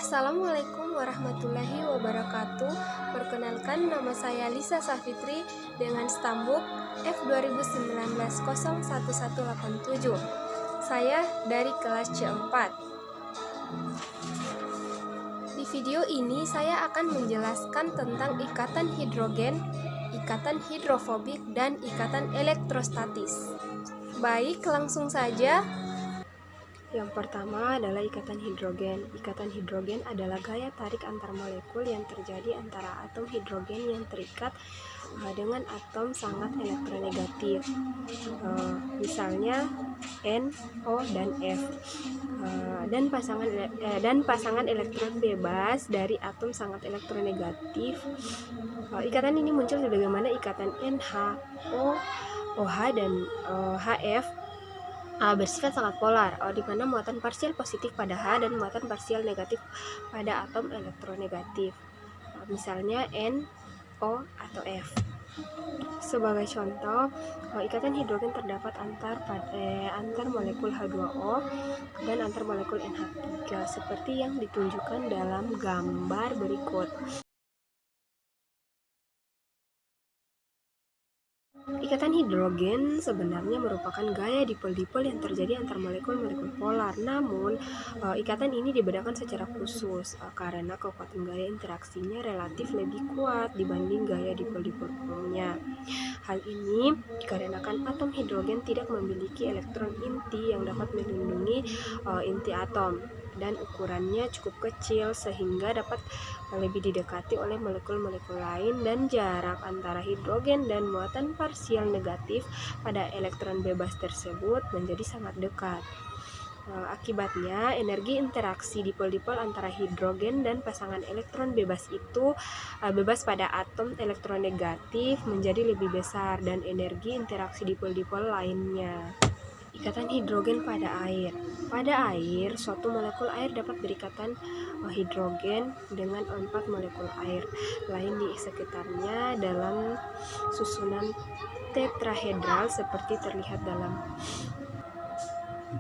Assalamualaikum warahmatullahi wabarakatuh. Perkenalkan, nama saya Lisa Safitri dengan stambuk F2019-01187. Saya dari kelas C4. Di video ini saya akan menjelaskan tentang ikatan hidrogen, ikatan hidrofobik, dan ikatan elektrostatis. Baik, langsung saja. Yang pertama adalah ikatan hidrogen. Ikatan hidrogen adalah gaya tarik antar molekul yang terjadi antara atom hidrogen yang terikat dengan atom sangat elektronegatif. Misalnya N, O, dan F. Dan pasangan elektron bebas dari atom sangat elektronegatif. Ikatan ini muncul sebagaimana ikatan NH-O, OH, dan HF bersifat sangat polar, di mana muatan parsial positif pada H dan muatan parsial negatif pada atom elektronegatif, misalnya N, O, atau F. Sebagai contoh, ikatan hidrogen terdapat antar molekul H2O dan antar molekul NH3 seperti yang ditunjukkan dalam gambar berikut. Ikatan hidrogen sebenarnya merupakan gaya dipol-dipol yang terjadi antar molekul-molekul polar. Namun, ikatan ini dibedakan secara khusus karena kekuatan gaya interaksinya relatif lebih kuat dibanding gaya dipol-dipol umumnya. Hal ini dikarenakan atom hidrogen tidak memiliki elektron inti yang dapat melindungi inti atom, dan ukurannya cukup kecil sehingga dapat lebih didekati oleh molekul-molekul lain, dan jarak antara hidrogen dan muatan parsial negatif pada elektron bebas tersebut menjadi sangat dekat. Akibatnya, energi interaksi dipol-dipol antara hidrogen dan pasangan elektron bebas itu bebas pada atom elektronegatif menjadi lebih besar, dan energi interaksi dipol-dipol lainnya. Ikatan hidrogen pada air. Pada air, suatu molekul air dapat berikatan hidrogen dengan 4 molekul air lain di sekitarnya dalam susunan tetrahedral seperti terlihat dalam.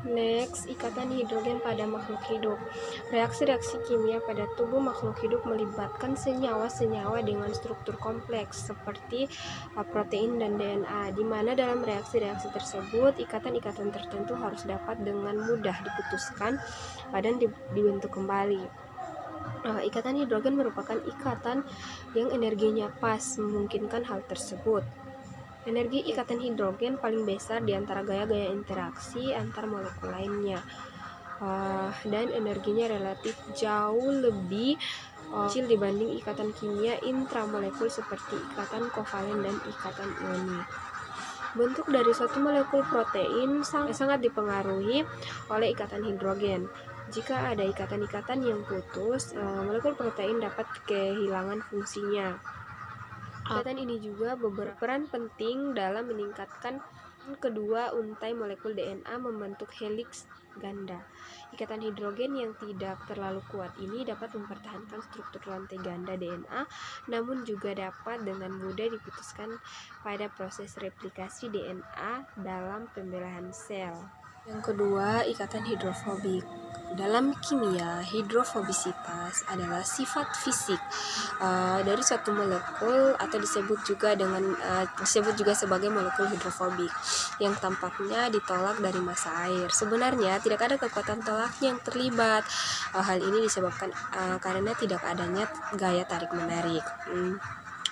Next, ikatan hidrogen pada makhluk hidup. Reaksi-reaksi kimia pada tubuh makhluk hidup melibatkan senyawa-senyawa dengan struktur kompleks seperti protein dan DNA, di mana dalam reaksi-reaksi tersebut ikatan-ikatan tertentu harus dapat dengan mudah diputuskan dan dibentuk kembali. Ikatan hidrogen merupakan ikatan yang energinya pas memungkinkan hal tersebut. Energi ikatan hidrogen paling besar di antara gaya-gaya interaksi antar molekul lainnya, dan energinya relatif jauh lebih kecil dibanding ikatan kimia intramolekul seperti ikatan kovalen dan ikatan ionik. Bentuk dari suatu molekul protein sangat dipengaruhi oleh ikatan hidrogen. Jika ada ikatan-ikatan yang putus, molekul protein dapat kehilangan fungsinya. Ikatan ini juga berperan penting dalam meningkatkan kedua untai molekul DNA membentuk heliks ganda. Ikatan hidrogen yang tidak terlalu kuat ini dapat mempertahankan struktur rantai ganda DNA, namun juga dapat dengan mudah diputuskan pada proses replikasi DNA dalam pembelahan sel. Yang kedua, ikatan hidrofobik. Dalam kimia, hidrofobisitas adalah sifat fisik dari suatu molekul atau disebut juga sebagai molekul hidrofobik yang tampaknya ditolak dari massa air. Sebenarnya tidak ada kekuatan tolaknya yang terlibat. Hal ini disebabkan karena tidak adanya gaya tarik-menarik.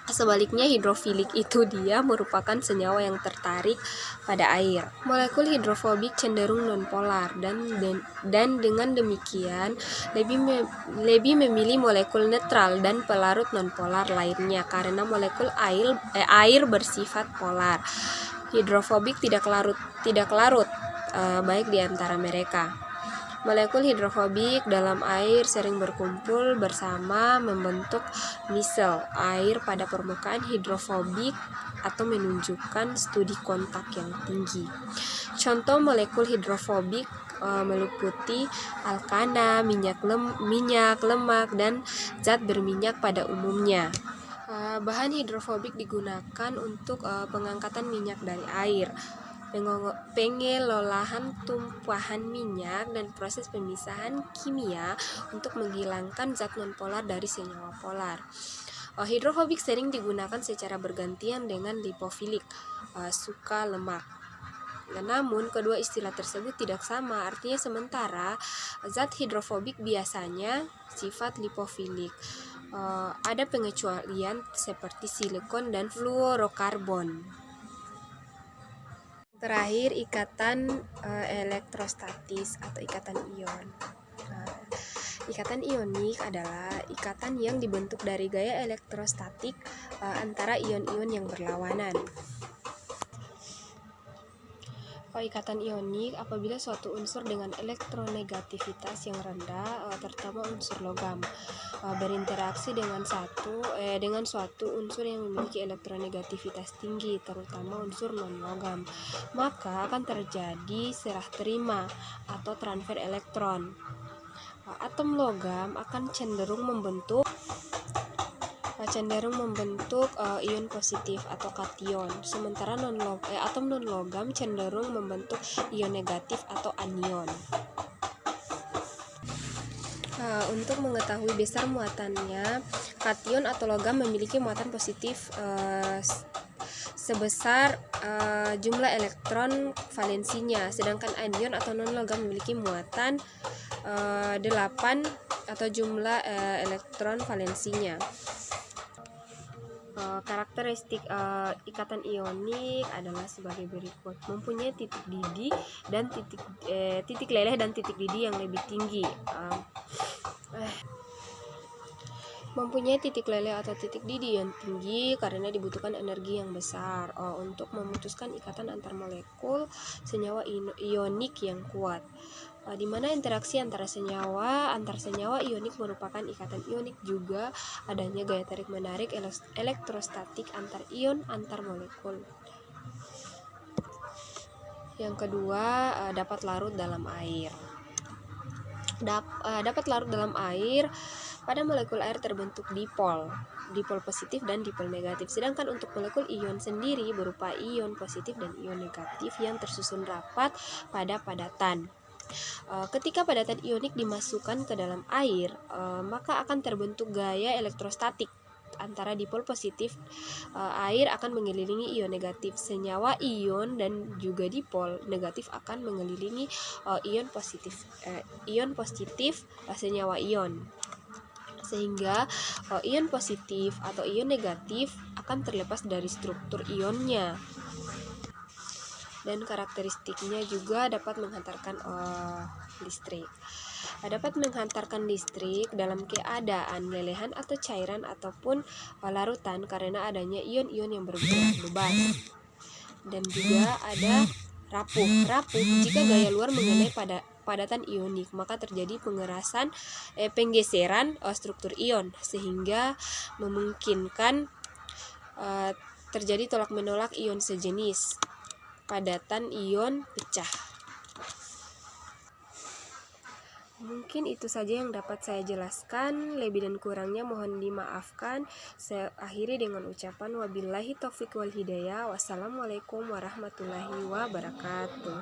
Sebaliknya, hidrofilik itu dia merupakan senyawa yang tertarik pada air. Molekul hidrofobik cenderung nonpolar dan dengan demikian lebih memilih molekul netral dan pelarut nonpolar lainnya karena molekul air bersifat polar. Hidrofobik tidak larut baik di antara mereka. Molekul hidrofobik dalam air sering berkumpul bersama membentuk misel air pada permukaan hidrofobik atau menunjukkan studi kontak yang tinggi. Contoh molekul hidrofobik meliputi alkana, minyak, lemak, dan zat berminyak pada umumnya. Bahan hidrofobik digunakan untuk pengangkatan minyak dari air. pengelolahan tumpahan minyak, dan proses pemisahan kimia untuk menghilangkan zat nonpolar dari senyawa polar. Hidrofobik sering digunakan secara bergantian dengan lipofilik, suka lemak. Namun, kedua istilah tersebut tidak sama. Artinya, sementara zat hidrofobik biasanya sifat lipofilik. Ada pengecualian seperti silikon dan fluorokarbon. Terakhir, ikatan elektrostatis atau ikatan ion. Ikatan ionik adalah ikatan yang dibentuk dari gaya elektrostatik antara ion-ion yang berlawanan. Ikatan ionik apabila suatu unsur dengan elektronegativitas yang rendah, terutama unsur logam, berinteraksi dengan suatu unsur yang memiliki elektronegativitas tinggi, terutama unsur non-logam, maka akan terjadi serah terima atau transfer elektron. Atom logam akan cenderung membentuk ion positif atau kation, sementara atom non-logam cenderung membentuk ion negatif atau anion. Untuk mengetahui besar muatannya, kation atau logam memiliki muatan positif sebesar jumlah elektron valensinya, sedangkan anion atau non-logam memiliki muatan 8 atau jumlah elektron valensinya. Karakteristik ikatan ionik adalah sebagai berikut: mempunyai titik didih dan titik leleh dan titik didih yang lebih tinggi. Mempunyai titik leleh atau titik didih yang tinggi karena dibutuhkan energi yang besar untuk memutuskan ikatan antar molekul senyawa ionik yang kuat, di mana interaksi antar senyawa ionik merupakan ikatan ionik. Juga adanya gaya tarik-menarik elektrostatik antar ion antar molekul. Yang kedua, dapat larut dalam air. Dapat larut dalam air. Pada molekul air terbentuk dipol positif dan dipol negatif. Sedangkan untuk molekul ion sendiri berupa ion positif dan ion negatif yang tersusun rapat pada padatan. Ketika padatan ionik dimasukkan ke dalam air, maka akan terbentuk gaya elektrostatik antara dipol positif. Air akan mengelilingi ion negatif senyawa ion, dan juga dipol negatif akan mengelilingi ion positif senyawa ion, sehingga ion positif atau ion negatif akan terlepas dari struktur ionnya. Dan karakteristiknya juga dapat menghantarkan listrik. Dapat menghantarkan listrik dalam keadaan lelehan atau cairan ataupun larutan karena adanya ion-ion yang bergerak bebas. Dan juga ada rapuh. Jika gaya luar mengenai padatan ionik, maka terjadi penggeseran struktur ion, sehingga memungkinkan terjadi tolak-menolak ion sejenis. Padatan ion pecah. Mungkin itu saja yang dapat saya jelaskan. Lebih dan kurangnya mohon dimaafkan. Saya akhiri dengan ucapan wabillahi taufiq wal hidayah. Wassalamualaikum warahmatullahi wabarakatuh.